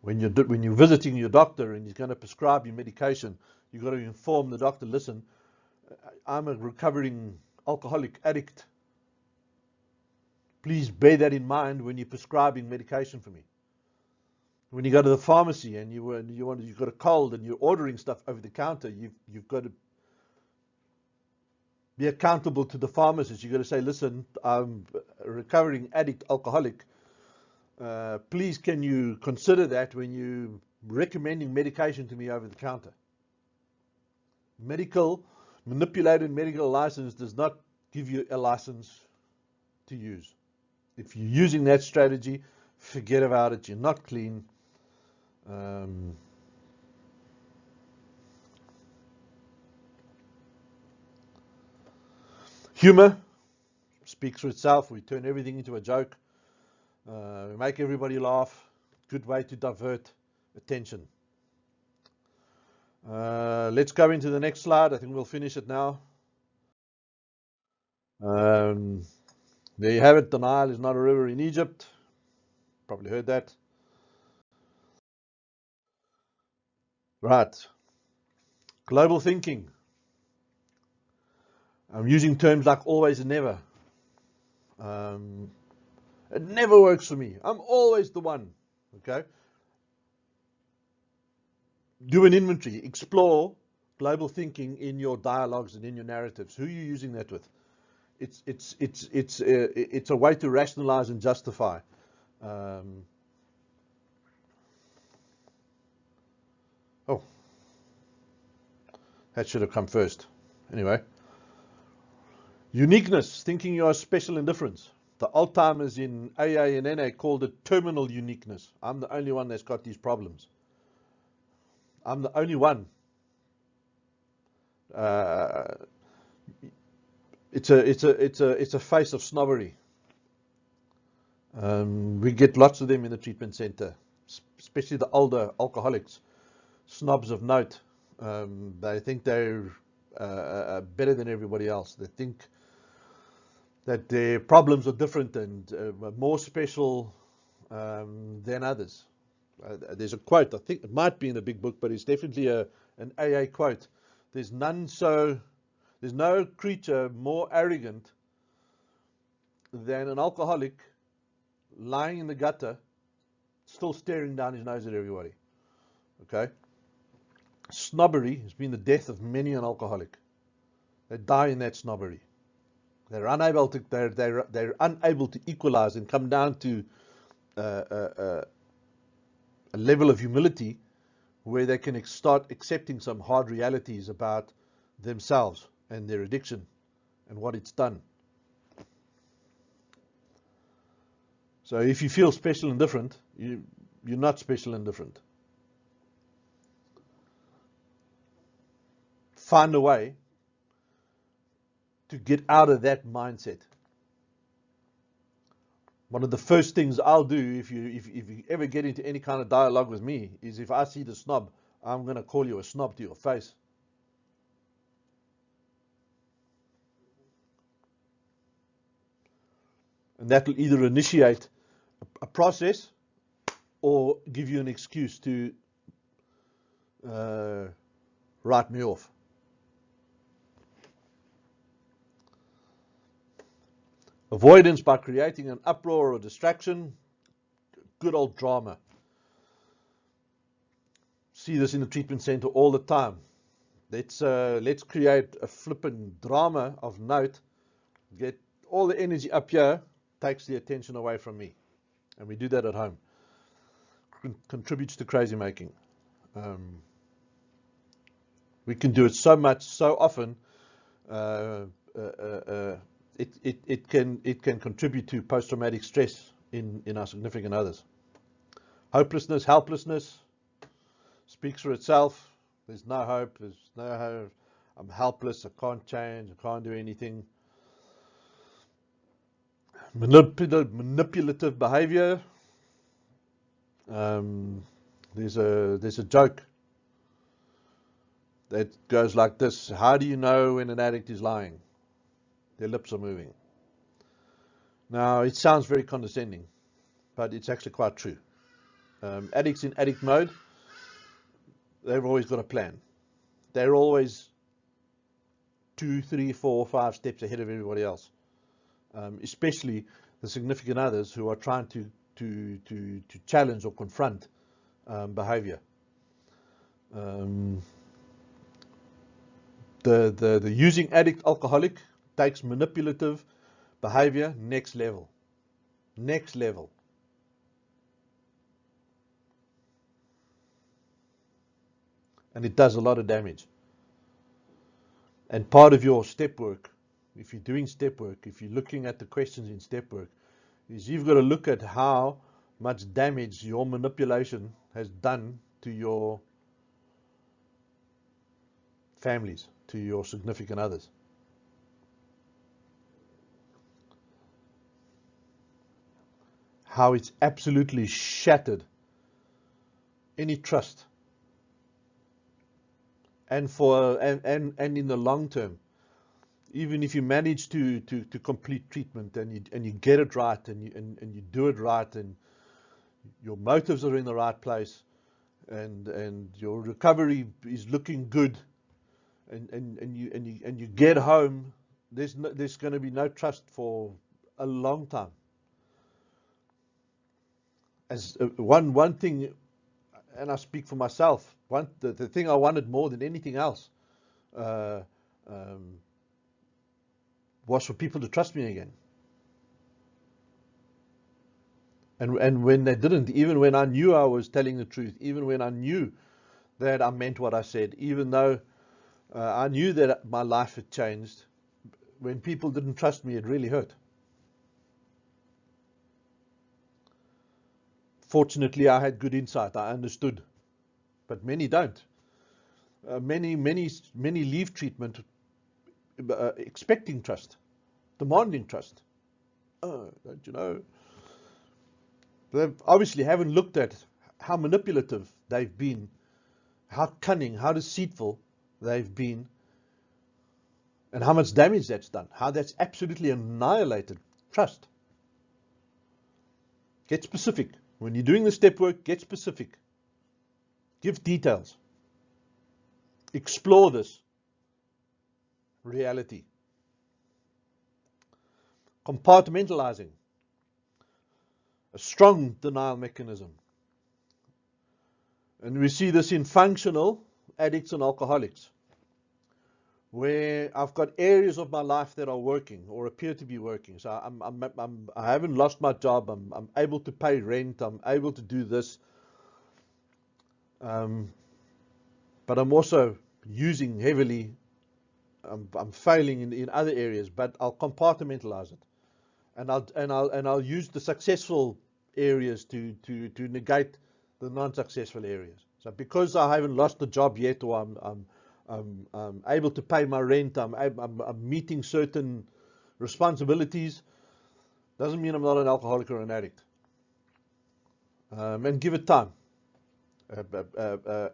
When you're visiting your doctor and he's going to prescribe you medication, you've got to inform the doctor, listen, I'm a recovering alcoholic addict. Please bear that in mind when you're prescribing medication for me. When you go to the pharmacy and you've got a cold and you're ordering stuff over the counter, you've got to be accountable to the pharmacist. You've got to say, listen, I'm a recovering addict, alcoholic. Please can you consider that when you're recommending medication to me over the counter? Manipulated medical license does not give you a license to use. If you're using that strategy, forget about it. You're not clean. Humor speaks for itself. We turn everything into a joke. We make everybody laugh. Good way to divert attention. Let's go into the next slide. I think we'll finish it now. There you have it. The Nile is not a river in Egypt. Probably heard that. Right. Global thinking. I'm using terms like always and never. It never works for me. I'm always the one. Okay. Do an inventory. Explore global thinking in your dialogues and in your narratives. Who are you using that with? It's a way to rationalize and justify. Oh, that should have come first. Anyway. Uniqueness, thinking you are special in difference. The old timers in AA and NA called it terminal uniqueness. I'm the only one that's got these problems. I'm the only one. It's a face of snobbery. We get lots of them in the treatment center, especially the older alcoholics, snobs of note. They think they're better than everybody else. They think that their problems are different and more special than others. There's a quote, I think it might be in the big book, but it's definitely an AA quote. There's no creature more arrogant than an alcoholic lying in the gutter, still staring down his nose at everybody. Okay? Snobbery has been the death of many an alcoholic. They die in that snobbery. They're unable to equalize and come down to a level of humility where they can start accepting some hard realities about themselves and their addiction and what it's done. So if you feel special and different, you're not special and different. Find a way to get out of that mindset. One of the first things I'll do if you ever get into any kind of dialogue with me is if I see the snob, I'm going to call you a snob to your face. And that will either initiate a process or give you an excuse to write me off. Avoidance by creating an uproar or distraction. Good old drama. See this in the treatment center all the time. Let's create a flippin' drama of note. Get all the energy up here, takes the attention away from me. And we do that at home. Contributes to crazy making. We can do it so much, so often. It can contribute to post-traumatic stress in our significant others. Hopelessness, helplessness speaks for itself. There's no hope. I'm helpless. I can't change. I can't do anything. Manipulative behavior. There's a joke that goes like this. How do you know when an addict is lying? Their lips are moving. Now, it sounds very condescending, but it's actually quite true. Addicts in addict mode, they've always got a plan. They're always 2, 3, 4, 5 steps ahead of everybody else, especially the significant others who are trying to challenge or confront behavior. The using addict alcoholic takes manipulative behavior next level. Next level. And it does a lot of damage. And part of your step work, if you're doing step work, if you're looking at the questions in step work, is you've got to look at how much damage your manipulation has done to your families, to your significant others. How it's absolutely shattered any trust. And in the long term, even if you manage to complete treatment and you get it right and you do it right and your motives are in the right place and your recovery is looking good and you get home, there's going to be no trust for a long time. As one thing, and I speak for myself, the thing I wanted more than anything else was for people to trust me again. And when they didn't, even when I knew I was telling the truth, even when I knew that I meant what I said, even though I knew that my life had changed, when people didn't trust me, it really hurt. Fortunately, I had good insight. I understood, but many don't. Many leave treatment expecting trust, demanding trust. Oh, don't you know? They obviously haven't looked at how manipulative they've been, how cunning, how deceitful they've been, and how much damage that's done, how that's absolutely annihilated trust. Get specific. When you're doing the step work, get specific. Give details. Explore this reality. Compartmentalizing. A strong denial mechanism. And we see this in functional addicts and alcoholics, where I've got areas of my life that are working or appear to be working. So I haven't lost my job. I'm able to pay rent. I'm able to do this. But I'm also using heavily. I'm failing in other areas. But I'll compartmentalize it, and I'll use the successful areas to negate the non-successful areas. So because I haven't lost the job yet, or I'm able to pay my rent, I'm meeting certain responsibilities, doesn't mean I'm not an alcoholic or an addict. And give it time.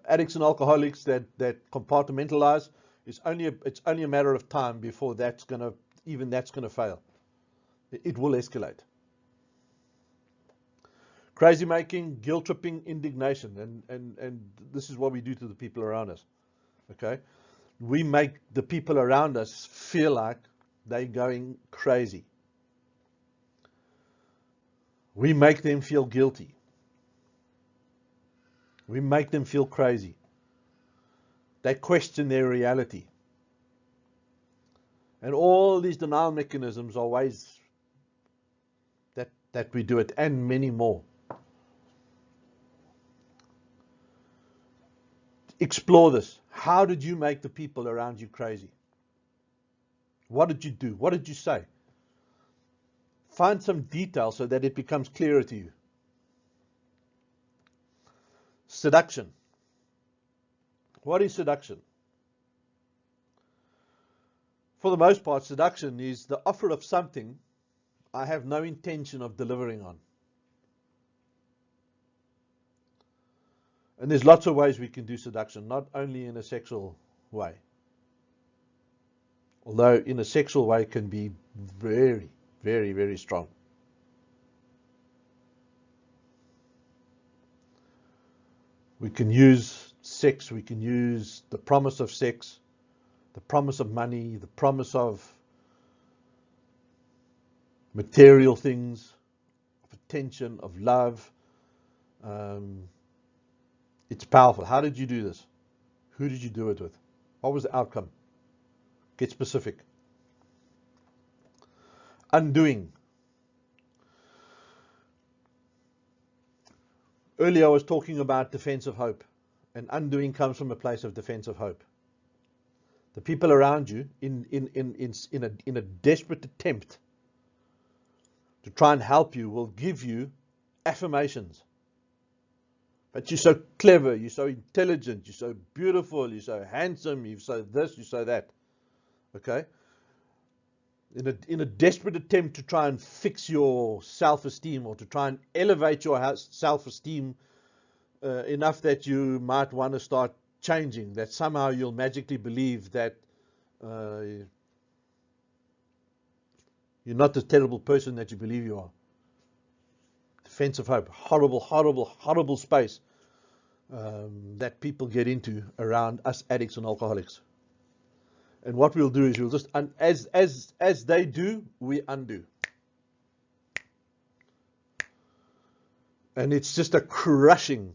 Addicts and alcoholics that compartmentalize, it's only a matter of time before that's gonna fail. It will escalate. Crazy making, guilt tripping, indignation, and this is what we do to the people around us. Okay, we make the people around us feel like they're going crazy. We make them feel guilty. We make them feel crazy. They question their reality. And all these denial mechanisms are ways that we do it, and many more. Explore this. How did you make the people around you crazy? What did you do? What did you say? Find some detail so that it becomes clearer to you. Seduction. What is seduction? For the most part, seduction is the offer of something I have no intention of delivering on. And there's lots of ways we can do seduction, not only in a sexual way. Although in a sexual way can be very, very, very strong. We can use sex, we can use the promise of sex, the promise of money, the promise of material things, of attention, of love. It's powerful. How did you do this? Who did you do it with? What was the outcome? Get specific. Undoing. Earlier I was talking about defensive hope, and undoing comes from a place of defensive hope. The people around you, in a desperate attempt to try and help you, will give you affirmations. But you're so clever, you're so intelligent, you're so beautiful, you're so handsome, you're so this, you're so that. Okay? In a desperate attempt to try and fix your self-esteem, or to try and elevate your self-esteem enough that you might want to start changing, that somehow you'll magically believe that you're not the terrible person that you believe you are. Defensive hope, horrible, horrible, horrible space that people get into around us addicts and alcoholics. And what we'll do is we'll just, as they do, we undo. And it's just a crushing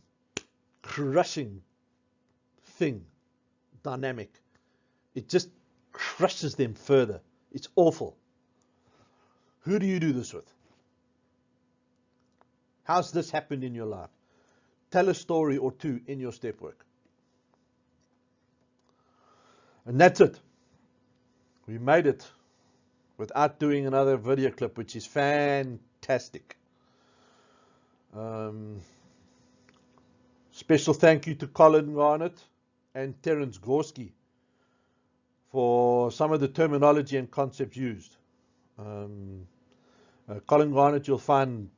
thing, dynamic. It just crushes them further. It's awful. Who do you do this with? How's this happened in your life? Tell a story or two in your step work. And that's it. We made it without doing another video clip, which is fantastic. Special thank you to Colin Garnett and Terence Gorski for some of the terminology and concepts used. Colin Garnett, you'll find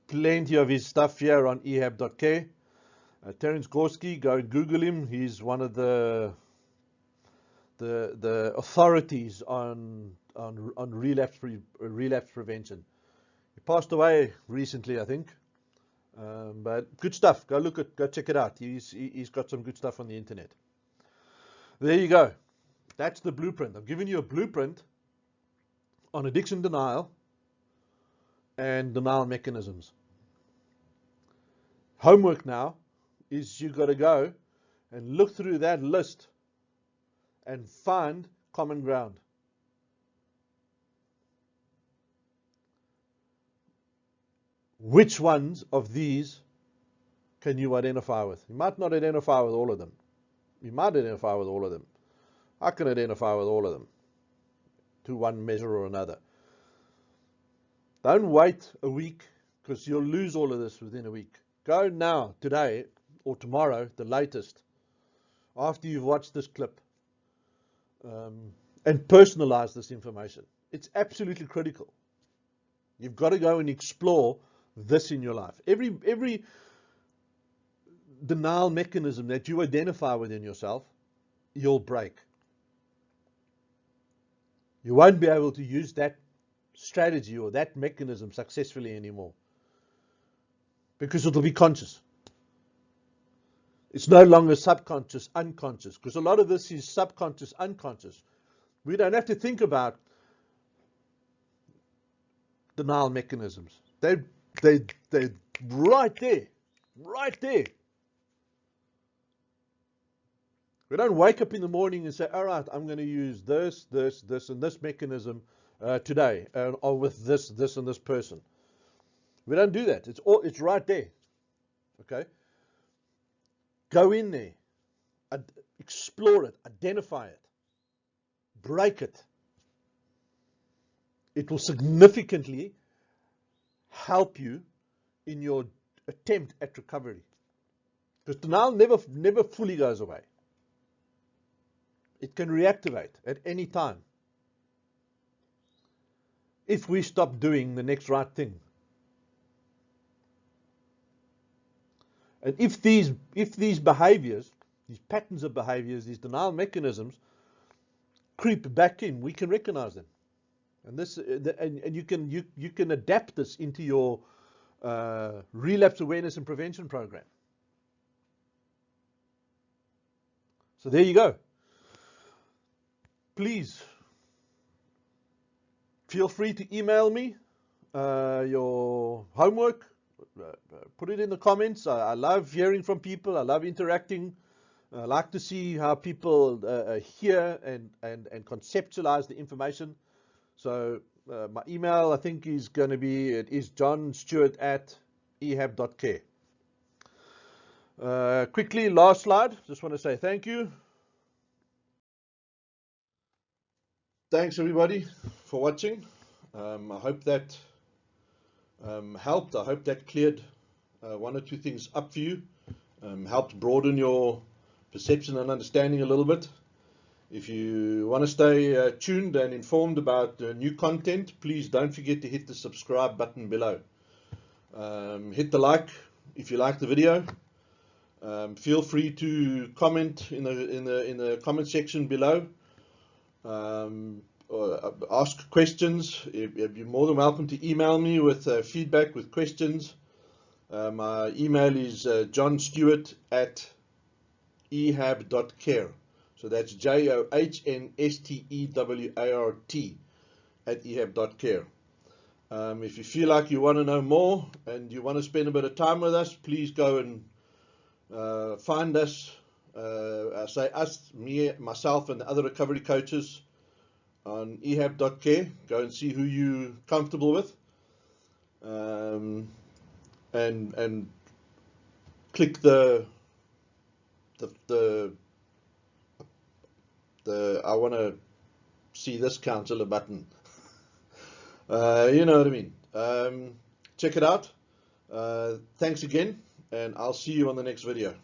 plenty of his stuff here on ehab.healthcare. Terence Gorski, go and Google him. He's one of the authorities on relapse prevention. He passed away recently, I think. But good stuff. Go check it out. He's got some good stuff on the internet. There you go. That's the blueprint. I've given you a blueprint on addiction denial and denial mechanisms. Homework now is you've got to go and look through that list and find common ground. Which ones of these can you identify with? You might not identify with all of them. You might identify with all of them. I can identify with all of them to one measure or another. Don't wait a week, because you'll lose all of this within a week. Go now, today, or tomorrow, the latest, after you've watched this clip, and personalize this information. It's absolutely critical. You've got to go and explore this in your life. Every denial mechanism that you identify within yourself, you'll break. You won't be able to use that strategy or that mechanism successfully anymore, because it'll be conscious. It's no longer subconscious, unconscious, because a lot of this is subconscious, unconscious. We don't have to think about denial mechanisms. They're right there, right there. We don't wake up in the morning and say, all right, I'm going to use this, and this mechanism today, or with this, and this person. We don't do that. It's right there. Okay? Go in there, explore it, identify it, break it. It will significantly help you in your attempt at recovery. Because denial never fully goes away. It can reactivate at any time if we stop doing the next right thing. And if these behaviors these patterns of behaviors, these denial mechanisms creep back in, we can recognize them. And this, and you can adapt this into your relapse awareness and prevention program. So there you go. Please feel free to email me your homework. Put it in the comments. I love hearing from people. I love interacting. I like to see how people hear and conceptualize the information. So my email, I think, is going to be, it is johnstewart@ehab.care. Quickly, last slide. Just want to say thank you. Thanks, everybody, for watching. I hope that helped. I hope that cleared one or two things up for you, helped broaden your perception and understanding a little bit. If you want to stay tuned and informed about new content, please don't forget to hit the subscribe button below. Hit the like if you like the video. Feel free to comment in the comment section below. Or ask questions. You're more than welcome to email me with feedback, with questions. My email is johnstewart@ehab.care. So that's JOHNSTEWART@ehab.care. If you feel like you want to know more and you want to spend a bit of time with us, please go and find us. I say us, me, myself, and the other recovery coaches on ehab.care. Go and see who you're comfortable with, and click the I want to see this counselor button. You know what I mean. Check it out. Thanks again, and I'll see you on the next video.